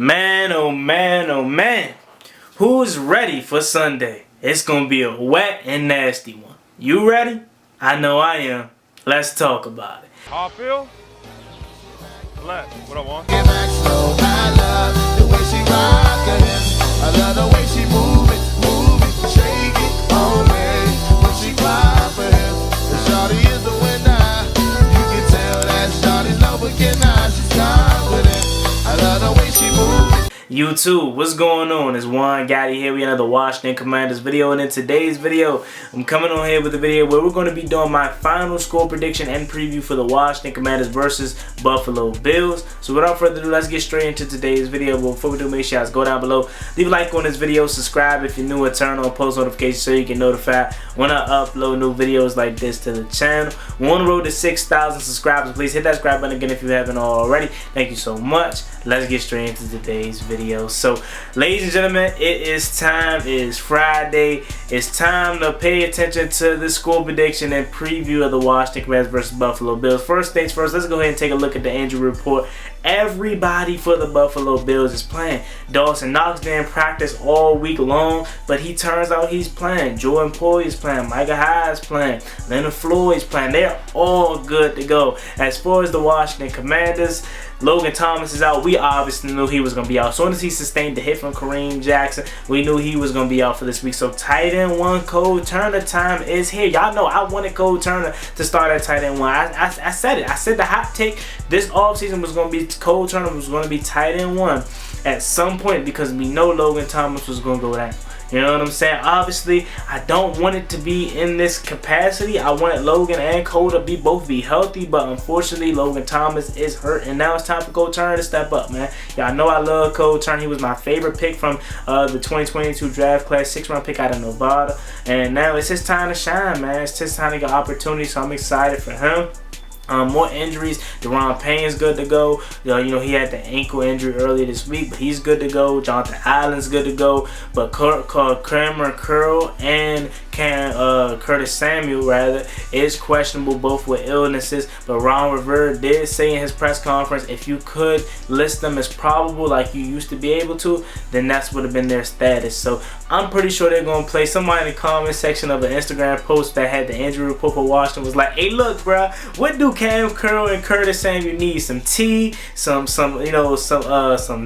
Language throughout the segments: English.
Man, oh man, oh man. Who's ready for Sunday? It's gonna be a wet and nasty one. You ready? I know I am. Let's talk about it. How I feel? Relax. What I want? I love the way she rockin' it. I love the way she move it, shake it on me. When she clap for him, the shawty is the winner. You can tell that shawty's love again now. She's confident. I love the way she move it. YouTube, what's going on? It's Juan Gotti here. We another Washington Commanders video, and in today's video, I'm coming on here with a video where we're going to be doing my final score prediction and preview for the Washington Commanders versus Buffalo Bills. So without further ado, let's get straight into today's video. But before we do, make sure you guys go down below, leave a like on this video, subscribe if you're new, and turn on post notifications so you get notified when I upload new videos like this to the channel. We're on the road to 6,000 subscribers. Please hit that subscribe button again if you haven't already. Thank you so much. Let's get straight into today's video. So, ladies and gentlemen, it is time. It is Friday. It's time to pay attention to the score prediction and preview of the Washington Commanders versus Buffalo Bills. First things first, let's go ahead and take a look at the injury report. Everybody for the Buffalo Bills is playing. Dawson Knox didn't practice all week long, but he turns out he's playing. Jordan Poyer is playing. Micah Hyde is playing. Leonard Floyd's playing. They're all good to go. As far as the Washington Commanders, Logan Thomas is out. We obviously knew he was going to be out. As soon as he sustained the hit from Kareem Jackson, we knew he was going to be out for this week. So tight end one, Cole Turner time is here. Y'all know I wanted Cole Turner to start at tight end one. I said it. I said the hot take this offseason was going to be Cole Turner was going to be tight end one at some point because we know Logan Thomas was going to go down. You know what I'm saying? Obviously, I don't want it to be in this capacity. I wanted Logan and Cole to both be healthy, but unfortunately, Logan Thomas is hurt, and now it's time for Cole Turner to step up, man. Y'all know I love Cole Turner. He was my favorite pick from the 2022 draft class, 6th-round pick out of Nevada, and now it's his time to shine, man. It's his time to get opportunity, so I'm excited for him. More injuries. Deron Payne's good to go. You know, he had the ankle injury earlier this week, but he's good to go. Jonathan Allen's good to go. But Cameron Curl and Curtis Samuel rather is questionable, both with illnesses. But Ron Rivera did say in his press conference, if you could list them as probable like you used to be able to, then that's would have been their status. So I'm pretty sure they're gonna play. Somebody in the comment section of an Instagram post that had the injury report for Washington was like, "Hey, look, bro, what do Cam Curl and Curtis Samuel need? Some tea, some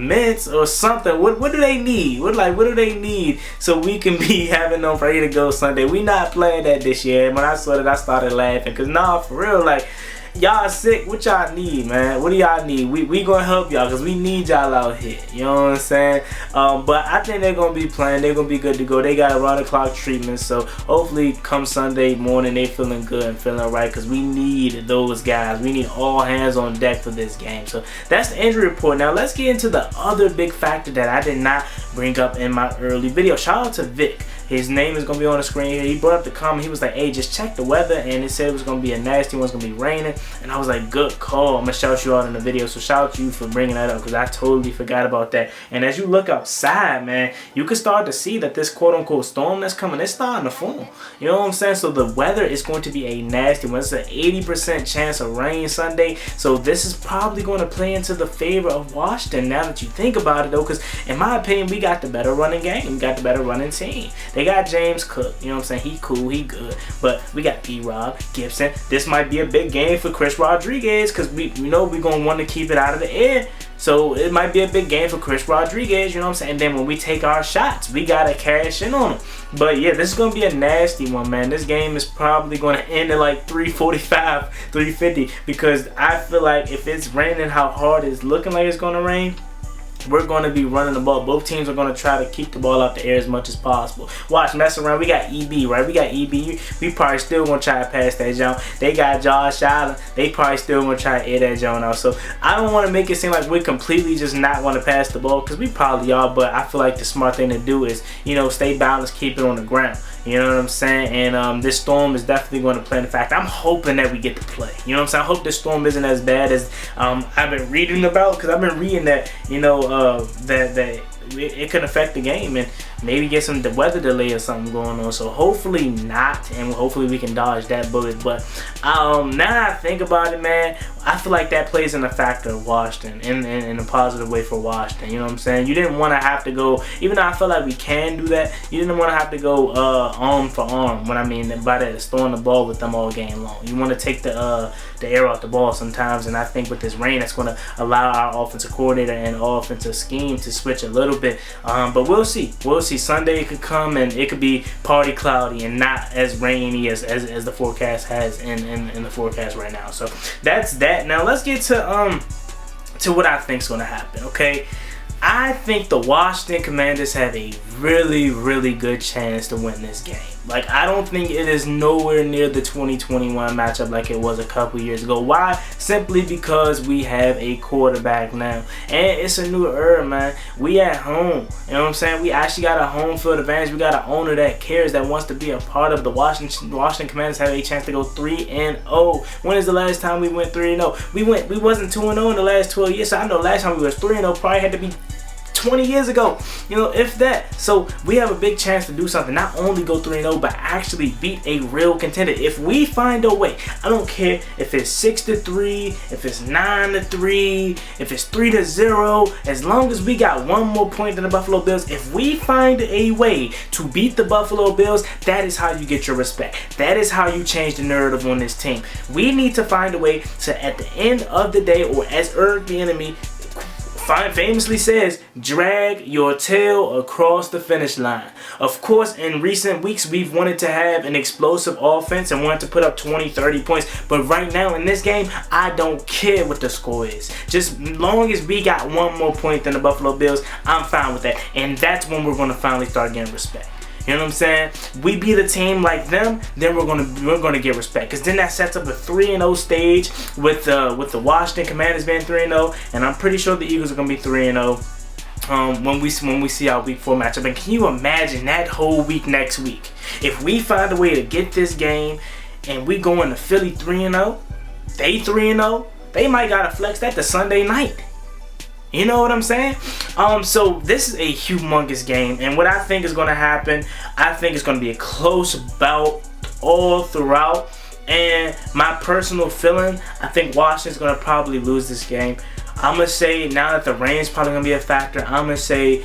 mints or something? What do they need? What do they need so we can be having them ready to go Sunday?" We not playing that this year. And when I saw that, I started laughing. Cause nah, for real, like, y'all sick. What y'all need, man? What do y'all need? We gonna help y'all because we need y'all out here. You know what I'm saying? But I think they're gonna be playing. They're gonna be good to go. They got around the clock treatment, so hopefully come Sunday morning they feeling good and feeling right because we need those guys. We need all hands on deck for this game. So that's the injury report. Now let's get into the other big factor that I did not bring up in my early video. Shout out to Vic. His name is going to be on the screen here. He brought up the comment. He was like, hey, just check the weather. And it said it was going to be a nasty one. It's going to be raining. And I was like, good call. I'm going to shout you out in the video. So shout out to you for bringing that up because I totally forgot about that. And as you look outside, man, you can start to see that this quote-unquote storm that's coming, it's starting to form. You know what I'm saying? So the weather is going to be a nasty one. It's an 80% chance of rain Sunday. So this is probably going to play into the favor of Washington now that you think about it, though. Because in my opinion, we got the better running game. We got the better running team. They got James Cook, you know what I'm saying? He cool, he good. But we got P-Rob, Gibson. This might be a big game for Chris Rodriguez because we know we're going to want to keep it out of the air. So it might be a big game for Chris Rodriguez, you know what I'm saying? And then when we take our shots, we got to cash in on them. But yeah, this is going to be a nasty one, man. This game is probably going to end at like 3:45, 3:50 because I feel like if it's raining how hard it's looking like it's going to rain, we're going to be running the ball. Both teams are going to try to keep the ball out the air as much as possible. Watch, mess around. We got EB, right? We got EB. We probably still going to try to pass that John. They got Josh Allen. They probably still going to try to air that John out. So I don't want to make it seem like we're completely just not want to pass the ball because we probably are. But I feel like the smart thing to do is, you know, stay balanced, keep it on the ground. You know what I'm saying? And this storm is definitely going to play. In fact, I'm hoping that we get to play. You know what I'm saying? I hope this storm isn't as bad as I've been reading about because I've been reading that, you know, that it could affect the game and maybe get some weather delay or something going on. So hopefully not, and hopefully we can dodge that bullet. But now that I think about it, man, I feel like that plays in a factor of Washington in a positive way for Washington. You know what I'm saying? You didn't want to have to go, even though I feel like we can do that, you didn't want to have to go arm for arm. What I mean by that is throwing the ball with them all game long. You want to take the air off the ball sometimes, and I think with this rain, that's going to allow our offensive coordinator and offensive scheme to switch a little bit. But we'll see. We'll see. Sunday it could come and it could be partly cloudy and not as rainy as the forecast has in the forecast right now. So that's that. Now let's get to what I think is going to happen. Okay, I think the Washington Commanders have a really, really good chance to win this game. Like, I don't think it is nowhere near the 2021 matchup like it was a couple years ago. Why? Simply because we have a quarterback now. And it's a new era, man. We at home. You know what I'm saying? We actually got a home field advantage. We got an owner that cares, that wants to be a part of the Washington Commanders have a chance to go 3-0. When is the last time we went 3-0? We wasn't 2-0 in the last 12 years. So I know last time we was 3-0 probably had to be 20 years ago, you know, if that. So we have a big chance to do something, not only go 3-0 but actually beat a real contender. If we find a way, I don't care if it's 6-3, if it's 9-3, if it's 3-0, as long as we got one more point than the Buffalo Bills, if we find a way to beat the Buffalo Bills, that is how you get your respect. That is how you change the narrative on this team. We need to find a way to, at the end of the day, or as Eric Bieniemy famously says, drag your tail across the finish line. Of course, in recent weeks, we've wanted to have an explosive offense and wanted to put up 20, 30 points. But right now in this game, I don't care what the score is. Just long as we got one more point than the Buffalo Bills, I'm fine with that. And that's when we're going to finally start getting respect. You know what I'm saying? We beat a team like them, then we're gonna get respect. Cause then that sets up a 3-0 stage with the Washington Commanders being 3-0, and I'm pretty sure the Eagles are gonna be 3-0 when we see our Week 4 matchup. And can you imagine that whole week next week? If we find a way to get this game and we go into Philly 3-0, they 3-0, they might gotta flex that to Sunday night. You know what I'm saying? So this is a humongous game, and what I think is going to happen, I think it's going to be a close bout all throughout. And my personal feeling, I think Washington's going to probably lose this game. I'm going to say, now that the rain is probably going to be a factor, I'm going to say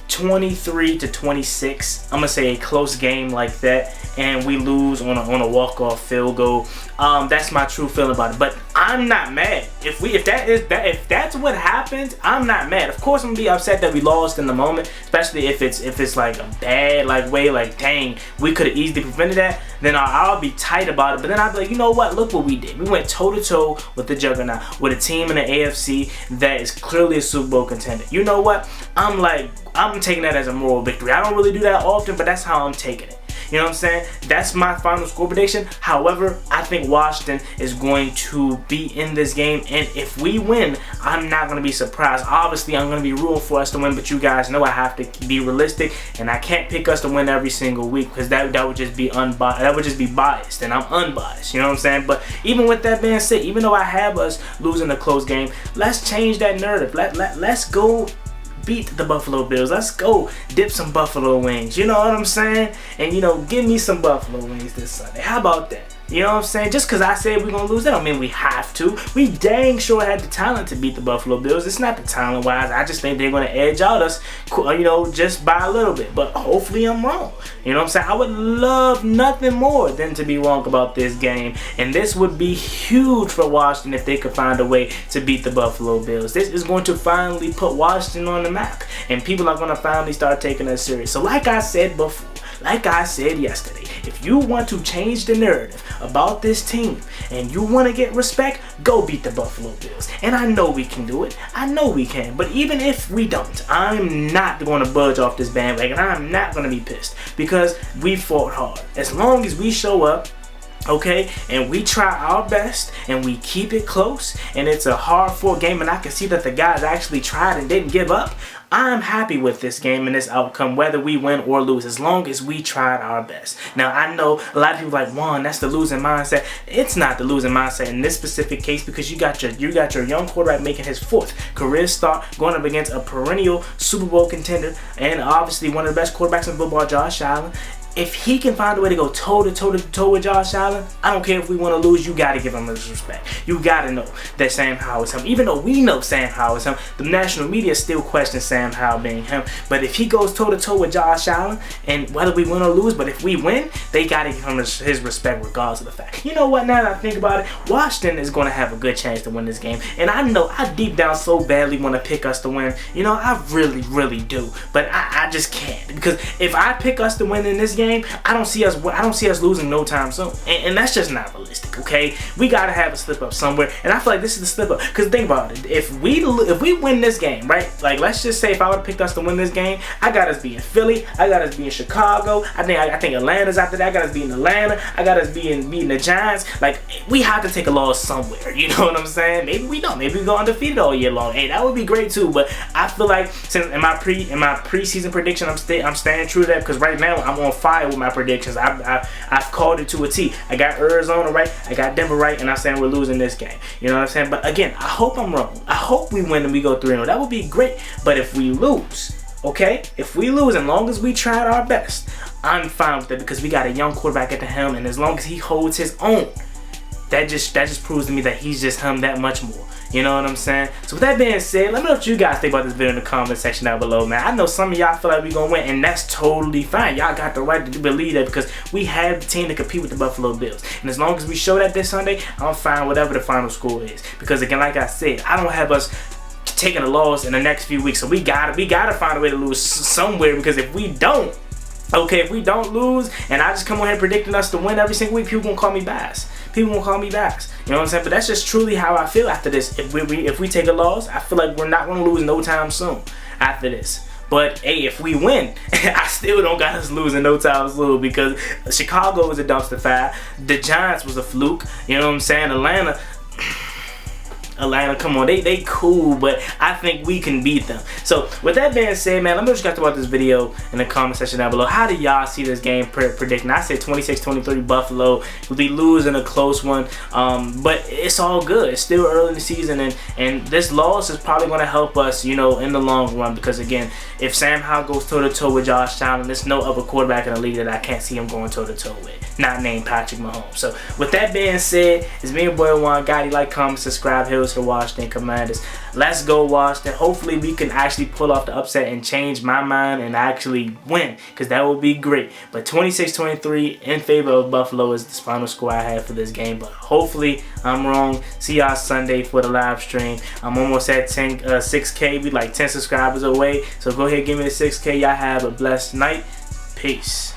23-26. I'm going to say a close game like that, and we lose on a walk-off field goal. That's my true feeling about it. But I'm not mad. If that's what happens, I'm not mad. Of course, I'm gonna be upset that we lost in the moment, especially if it's like a bad way, like dang, we could have easily prevented that. Then I'll be tight about it. But then I'll be like, you know what? Look what we did. We went toe to toe with the juggernaut, with a team in the AFC that is clearly a Super Bowl contender. You know what? I'm taking that as a moral victory. I don't really do that often, but that's how I'm taking it. You know what I'm saying? That's my final score prediction. However, I think Washington is going to be in this game, and if we win, I'm not going to be surprised. Obviously, I'm going to be rooting for us to win, but you guys know I have to be realistic, and I can't pick us to win every single week because that would just be unbiased. That would just be biased, and I'm unbiased. You know what I'm saying? But even with that being said, even though I have us losing a close game, let's change that narrative. Let's go beat the Buffalo Bills. Let's go dip some buffalo wings. You know what I'm saying? And you know, give me some buffalo wings this Sunday. How about that? You know what I'm saying? Just because I said we're going to lose, that don't mean we have to. We dang sure had the talent to beat the Buffalo Bills. It's not the talent-wise. I just think they're going to edge out us, you know, just by a little bit. But hopefully I'm wrong. You know what I'm saying? I would love nothing more than to be wrong about this game. And this would be huge for Washington if they could find a way to beat the Buffalo Bills. This is going to finally put Washington on the map. And people are going to finally start taking us serious. So like I said before, like I said yesterday, if you want to change the narrative about this team and you want to get respect, go beat the Buffalo Bills. And I know we can do it. I know we can. But even if we don't, I'm not going to budge off this bandwagon. I'm not going to be pissed because we fought hard. As long as we show up, okay, and we try our best and we keep it close, and it's a hard-fought game, and I can see that the guys actually tried and didn't give up, I'm happy with this game and this outcome, whether we win or lose, as long as we tried our best. Now, I know a lot of people are like, Juan, that's the losing mindset. It's not the losing mindset in this specific case, because you got your young quarterback making his 4th career start, going up against a perennial Super Bowl contender, and obviously one of the best quarterbacks in football, Josh Allen. If he can find a way to go toe-to-toe with Josh Allen, I don't care if we want to lose, you got to give him his respect. You got to know that Sam Howell is him. Even though we know Sam Howell is him, the national media still questions Sam Howell being him. But if he goes toe-to-toe with Josh Allen, and whether we win or lose, but if we win, they got to give him his respect regardless of the fact. You know what, now that I think about it, Washington is going to have a good chance to win this game. And I know I deep down so badly want to pick us to win. You know, I really, really do. But I just can't. Because if I pick us to win in this game, I don't see us losing no time soon, and that's just not realistic. Okay, we gotta have a slip up somewhere, and I feel like this is the slip up. Cause think about it, if we win this game, right? Like, let's just say if I would have picked us to win this game, I got us being Philly, I got us being Chicago, I think Atlanta's after that, I got us being Atlanta, I got us beating the Giants. Like, we have to take a loss somewhere. You know what I'm saying? Maybe we don't. Maybe we go undefeated all year long. Hey, that would be great too. But I feel like since in my preseason prediction, I'm staying true to that, because right now I'm on fire with my predictions. I've called it to a T. I got Arizona right, I got Denver right, and I'm saying we're losing this game. You know what I'm saying? But again, I hope I'm wrong. I hope we win and we go 3-0. That would be great. But if we lose, okay? If we lose, as long as we tried our best, I'm fine with it, because we got a young quarterback at the helm, and as long as he holds his own, that just proves to me that he's just him that much more. You know what I'm saying? So with that being said, let me know what you guys think about this video in the comment section down below, man. I know some of y'all feel like we're going to win, and that's totally fine. Y'all got the right to believe that, because we have the team to compete with the Buffalo Bills. And as long as we show that this Sunday, I'm fine whatever the final score is. Because again, like I said, I don't have us taking a loss in the next few weeks. So we gotta find a way to lose somewhere, because if we don't, okay, if we don't lose, and I just come on here predicting us to win every single week, people gonna call me bass. People won't call me back. You know what I'm saying? But that's just truly how I feel after this. If we take a loss, I feel like we're not going to lose no time soon after this. But hey, if we win, I still don't got us losing no time soon, because Chicago was a dumpster fire. The Giants was a fluke. You know what I'm saying? Atlanta, come on, they cool, but I think we can beat them. So with that being said, man, let me know what you guys about this video in the comment section down below. How do y'all see this game predicting? I said 26-23 Buffalo. We'll be losing a close one, but it's all good. It's still early in the season, and this loss is probably going to help us, you know, in the long run, because again, if Sam Howell goes toe-to-toe with Josh Allen, there's no other quarterback in the league that I can't see him going toe-to-toe with, not named Patrick Mahomes. So with that being said, it's me, your boy Juan Gotti. Like, comment, subscribe, hit us for Washington Commanders. Let's go Washington. Hopefully we can actually pull off the upset and change my mind and actually win, because that would be great. But 26-23 in favor of Buffalo is the final score I have for this game. But hopefully I'm wrong. See y'all Sunday for the live stream. I'm almost at 6K. We like 10 subscribers away. So go ahead, give me the 6K. Y'all have a blessed night. Peace.